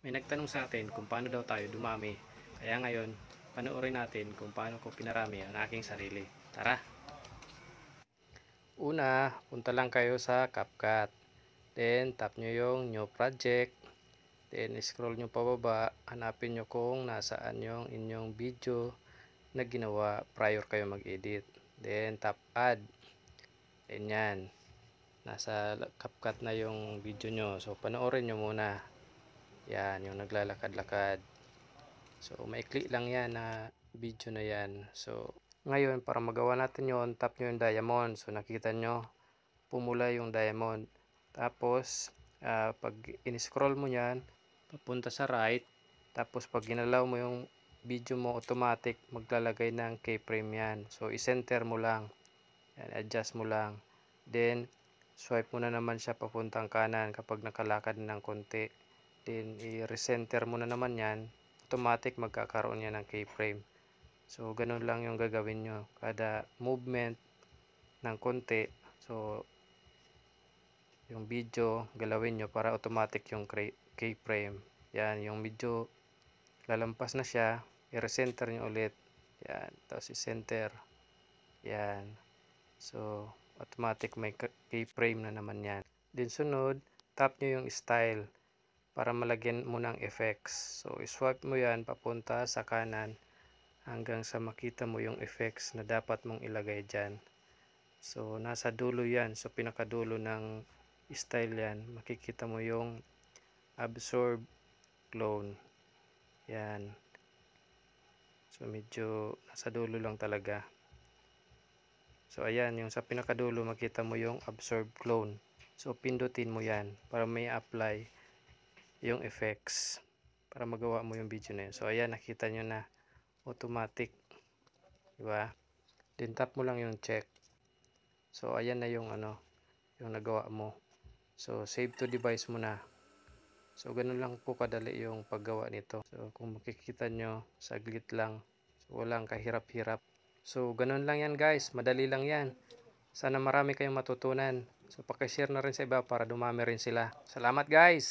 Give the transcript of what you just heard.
May nagtanong sa atin kung paano daw tayo dumami. Kaya ngayon, panoorin natin kung paano ko pinarami ang aking sarili. Tara! Una, punta lang kayo sa CapCut. Then, tap nyo yung New Project. Then, scroll nyo pababa. Hanapin nyo kung nasaan yung inyong video na ginawa prior kayo mag-edit. Then, tap Add. Then, yan. Nasa CapCut na yung video nyo. So, panoorin nyo muna. Yan, yung naglalakad-lakad. So, maikli lang yan na video na yan. So, ngayon, para magawa natin yon, tap nyo yung diamond. So, nakita nyo, pumula yung diamond. Tapos, pag in-scroll mo yan, papunta sa right. Tapos, pag ginalaw mo yung video mo, automatic maglalagay ng keyframe yan. So, i-center mo lang. Yan, adjust mo lang. Then, swipe mo na naman siya papuntang kanan kapag nakalakad ng konti. Then, i-recenter mo na naman yan. Automatic magkakaroon yan ng keyframe. So, ganun lang yung gagawin nyo. Kada movement ng konti, so, yung video, galawin nyo para automatic yung keyframe. Yan, yung video, lalampas na siya, i-recenter nyo ulit. Yan, tapos i-center. Yan. So, automatic may keyframe na naman yan. Then, sunod, tap nyo yung style para malagyan mo ng effects. So, i-swipe mo yan papunta sa kanan hanggang sa makita mo yung effects na dapat mong ilagay dyan. So, nasa dulo yan. So, pinakadulo ng style yan. Makikita mo yung absorb clone. Yan. So, medyo nasa dulo lang talaga. So, ayan. Yung sa pinakadulo, makita mo yung absorb clone. So, pindutin mo yan para may apply yung effects para magawa mo yung video na yun. So, ayan. Nakita nyo na automatic. Diba? Then, tap mo lang yung check. So, ayan na yung yung nagawa mo. So, save to device mo na. So, ganun lang po kadali yung paggawa nito. So, kung makikita nyo, saglit lang. So, walang kahirap-hirap. So, ganun lang yan guys. Madali lang yan. Sana marami kayong matutunan. So, pakishare na rin sa iba para dumami rin sila. Salamat guys!